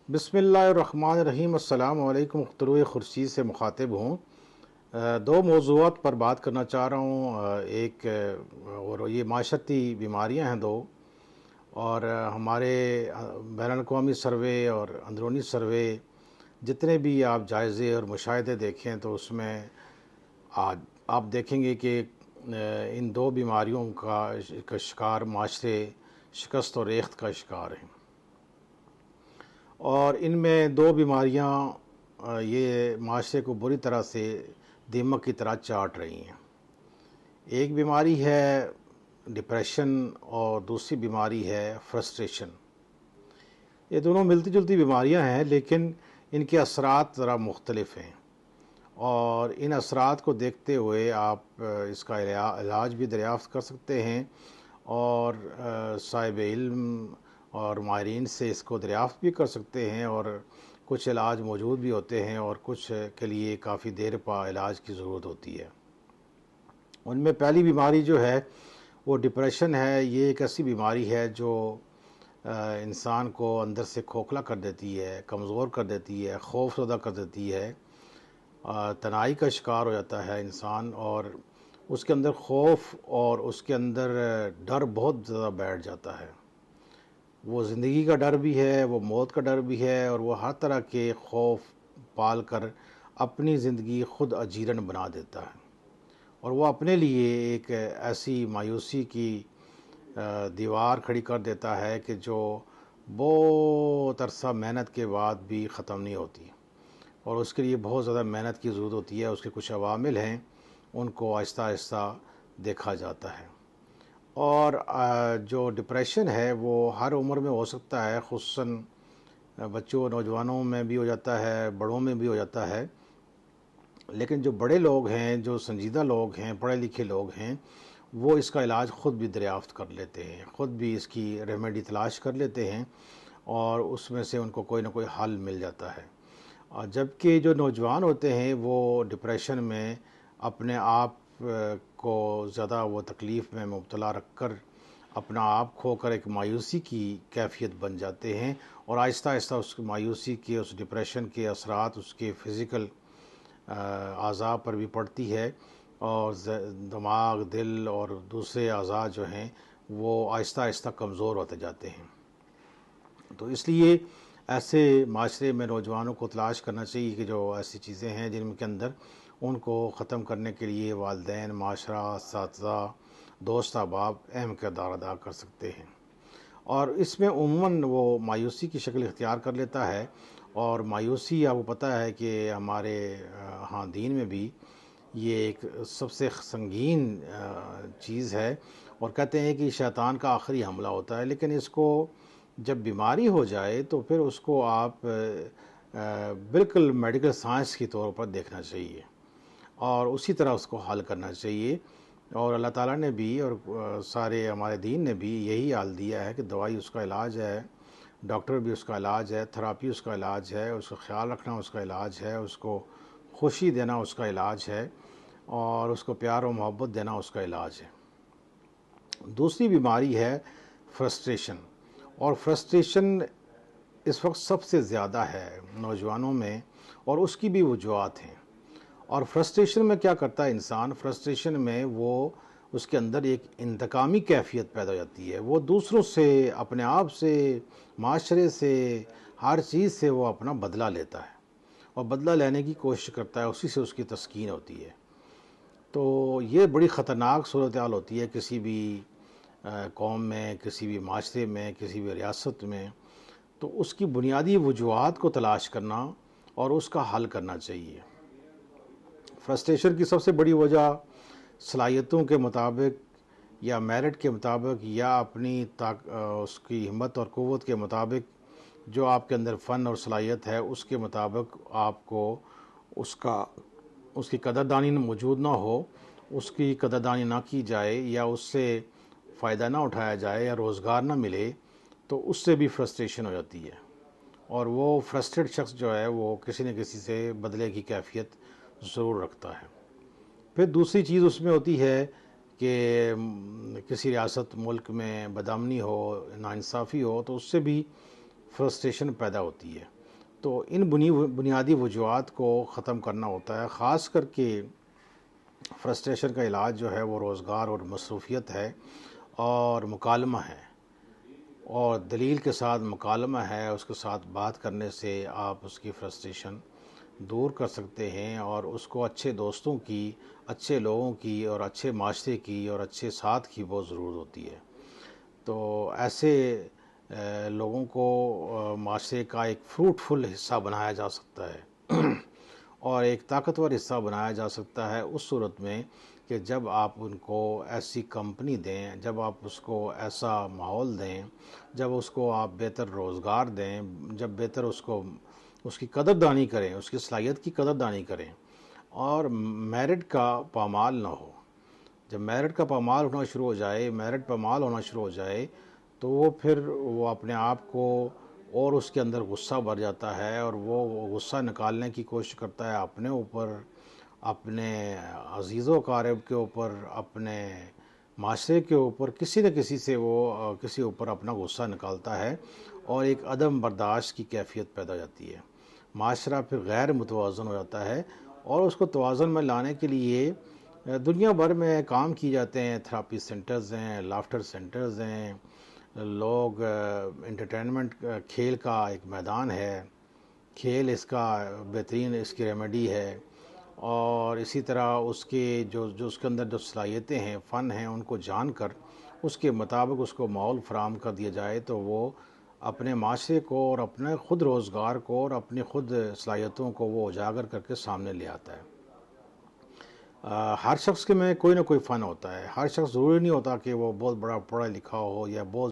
بسم اللہ الرحمن الرحیم۔ السلام علیکم۔ طلوع خورشید سے مخاطب ہوں۔ دو موضوعات پر بات کرنا چاہ رہا ہوں۔ ایک اور یہ معاشرتی بیماریاں ہیں دو، اور ہمارے بین الاقوامی سروے اور اندرونی سروے جتنے بھی آپ جائزے اور مشاہدے دیکھیں تو اس میں آج آپ دیکھیں گے کہ ان دو بیماریوں کا شکار معاشرے شکست اور ریخت کا شکار ہیں، اور ان میں دو بیماریاں یہ معاشرے کو بری طرح سے دیمک کی طرح چاٹ رہی ہیں۔ ایک بیماری ہے ڈپریشن اور دوسری بیماری ہے فرسٹریشن۔ یہ دونوں ملتی جلتی بیماریاں ہیں، لیکن ان کے اثرات ذرا مختلف ہیں، اور ان اثرات کو دیکھتے ہوئے آپ اس کا علاج بھی دریافت کر سکتے ہیں، اور صاحب علم اور ماہرین سے اس کو دریافت بھی کر سکتے ہیں، اور کچھ علاج موجود بھی ہوتے ہیں اور کچھ کے لیے کافی دیر پا علاج کی ضرورت ہوتی ہے۔ ان میں پہلی بیماری جو ہے وہ ڈپریشن ہے۔ یہ ایک ایسی بیماری ہے جو انسان کو اندر سے کھوکھلا کر دیتی ہے، کمزور کر دیتی ہے، خوف زدہ کر دیتی ہے، تنہائی کا شکار ہو جاتا ہے انسان، اور اس کے اندر خوف اور اس کے اندر ڈر بہت زیادہ بیٹھ جاتا ہے۔ وہ زندگی کا ڈر بھی ہے، وہ موت کا ڈر بھی ہے، اور وہ ہر طرح کے خوف پال کر اپنی زندگی خود اجیرن بنا دیتا ہے، اور وہ اپنے لیے ایک ایسی مایوسی کی دیوار کھڑی کر دیتا ہے کہ جو بہت عرصہ محنت کے بعد بھی ختم نہیں ہوتی، اور اس کے لیے بہت زیادہ محنت کی ضرورت ہوتی ہے۔ اس کے کچھ عوامل ہیں، ان کو آہستہ آہستہ دیکھا جاتا ہے۔ اور جو ڈپریشن ہے وہ ہر عمر میں ہو سکتا ہے، خصوصاً بچوں نوجوانوں میں بھی ہو جاتا ہے، بڑوں میں بھی ہو جاتا ہے، لیکن جو بڑے لوگ ہیں، جو سنجیدہ لوگ ہیں، پڑھے لکھے لوگ ہیں، وہ اس کا علاج خود بھی دریافت کر لیتے ہیں، خود بھی اس کی ریمیڈی تلاش کر لیتے ہیں، اور اس میں سے ان کو کوئی نہ کوئی حل مل جاتا ہے۔ اور جبکہ جو نوجوان ہوتے ہیں وہ ڈپریشن میں اپنے آپ کو زیادہ وہ تکلیف میں مبتلا رکھ کر اپنا آپ کھو کر ایک مایوسی کی کیفیت بن جاتے ہیں، اور آہستہ آہستہ اس مایوسی کے، اس ڈپریشن کے اثرات اس کے فزیکل اعضاء پر بھی پڑتی ہے، اور دماغ، دل اور دوسرے اعضاء جو ہیں وہ آہستہ آہستہ کمزور ہوتے جاتے ہیں۔ تو اس لیے ایسے معاشرے میں نوجوانوں کو تلاش کرنا چاہیے کہ جو ایسی چیزیں ہیں جن کے اندر ان کو ختم کرنے کے لیے والدین، معاشرہ، اساتذہ، دوست احباب اہم کردار ادا کر سکتے ہیں۔ اور اس میں عموماً وہ مایوسی کی شکل اختیار کر لیتا ہے، اور مایوسی آپ کو پتہ ہے کہ ہمارے ہاں دین میں بھی یہ ایک سب سے سنگین چیز ہے، اور کہتے ہیں کہ شیطان کا آخری حملہ ہوتا ہے، لیکن اس کو جب بیماری ہو جائے تو پھر اس کو آپ بالکل میڈیکل سائنس کی طور پر دیکھنا چاہیے، اور اسی طرح اس کو حل کرنا چاہیے۔ اور اللہ تعالیٰ نے بھی اور سارے ہمارے دین نے بھی یہی حال دیا ہے کہ دوائی اس کا علاج ہے، ڈاکٹر بھی اس کا علاج ہے، تھراپی اس کا علاج ہے، اس کا خیال رکھنا اس کا علاج ہے، اس کو خوشی دینا اس کا علاج ہے، اور اس کو پیار و محبت دینا اس کا علاج ہے۔ دوسری بیماری ہے فرسٹریشن، اور فرسٹریشن اس وقت سب سے زیادہ ہے نوجوانوں میں، اور اس کی بھی وجوہات ہیں۔ اور فرسٹریشن میں کیا کرتا ہے انسان؟ فرسٹریشن میں وہ اس کے اندر ایک انتقامی کیفیت پیدا ہو جاتی ہے، وہ دوسروں سے، اپنے آپ سے، معاشرے سے، ہر چیز سے وہ اپنا بدلہ لیتا ہے، اور بدلہ لینے کی کوشش کرتا ہے، اسی سے اس کی تسکین ہوتی ہے۔ تو یہ بڑی خطرناک صورتحال ہوتی ہے کسی بھی قوم میں، کسی بھی معاشرے میں، کسی بھی ریاست میں۔ تو اس کی بنیادی وجوہات کو تلاش کرنا اور اس کا حل کرنا چاہیے۔ فرسٹریشن کی سب سے بڑی وجہ صلاحیتوں کے مطابق یا میرٹ کے مطابق یا اپنی اس کی ہمت اور قوت کے مطابق، جو آپ کے اندر فن اور صلاحیت ہے اس کے مطابق آپ کو اس کی قدردانی موجود نہ ہو، اس کی قدردانی نہ کی جائے، یا اس سے فائدہ نہ اٹھایا جائے، یا روزگار نہ ملے، تو اس سے بھی فرسٹریشن ہو جاتی ہے، اور وہ فرسٹریٹ شخص جو ہے وہ کسی نہ کسی سے بدلے کی کیفیت ضرور رکھتا ہے۔ پھر دوسری چیز اس میں ہوتی ہے کہ کسی ریاست، ملک میں بدامنی ہو، ناانصافی ہو، تو اس سے بھی فرسٹریشن پیدا ہوتی ہے۔ تو ان بنیادی وجوہات کو ختم کرنا ہوتا ہے. خاص کر کے فرسٹریشن کا علاج جو ہے وہ روزگار اور مصروفیت ہے اور مکالمہ ہے، اور دلیل کے ساتھ مکالمہ ہے. اس کے ساتھ بات کرنے سے آپ اس کی فرسٹریشن دور کر سکتے ہیں، اور اس کو اچھے دوستوں کی، اچھے لوگوں کی اور اچھے معاشرے کی اور اچھے ساتھ کی بہت ضرورت ہوتی ہے. تو ایسے لوگوں کو معاشرے کا ایک فروٹفل حصہ بنایا جا سکتا ہے اور ایک طاقتور حصہ بنایا جا سکتا ہے اس صورت میں کہ جب آپ ان کو ایسی کمپنی دیں، جب آپ اس کو ایسا ماحول دیں، جب اس کو آپ بہتر روزگار دیں، جب بہتر اس کی قدردانی کریں، اس کی صلاحیت کی قدردانی کریں، اور میرٹ کا پامال نہ ہو. جب میرٹ کا پامال ہونا شروع ہو جائے، میرٹ پامال ہونا شروع ہو جائے، تو وہ پھر وہ اپنے آپ کو، اور اس کے اندر غصہ بھر جاتا ہے، اور وہ غصہ نکالنے کی کوشش کرتا ہے اپنے اوپر، اپنے عزیز و اقارب کے اوپر، اپنے معاشرے کے اوپر. کسی نہ کسی سے وہ کسی اوپر اپنا غصہ نکالتا ہے، اور ایک عدم برداشت کی کیفیت پیدا ہو جاتی ہے. معاشرہ پھر غیر متوازن ہو جاتا ہے، اور اس کو توازن میں لانے کے لیے دنیا بھر میں کام کی جاتے ہیں. تھراپی سینٹرز ہیں، لافٹر سینٹرز ہیں، لوگ انٹرٹینمنٹ، کھیل کا ایک میدان ہے، کھیل اس کا بہترین اس کی ریمیڈی ہے. اور اسی طرح اس کے جو اس کے اندر جو صلاحیتیں ہیں، فن ہیں، ان کو جان کر اس کے مطابق اس کو ماحول فراہم کر دیا جائے، تو وہ اپنے معاشرے کو اور اپنے خود روزگار کو اور اپنی خود صلاحیتوں کو وہ اجاگر کر کے سامنے لے آتا ہے. ہر شخص کے میں کوئی نہ کوئی فن ہوتا ہے. ہر شخص ضروری نہیں ہوتا کہ وہ بہت بڑا پڑھا لکھا ہو یا بہت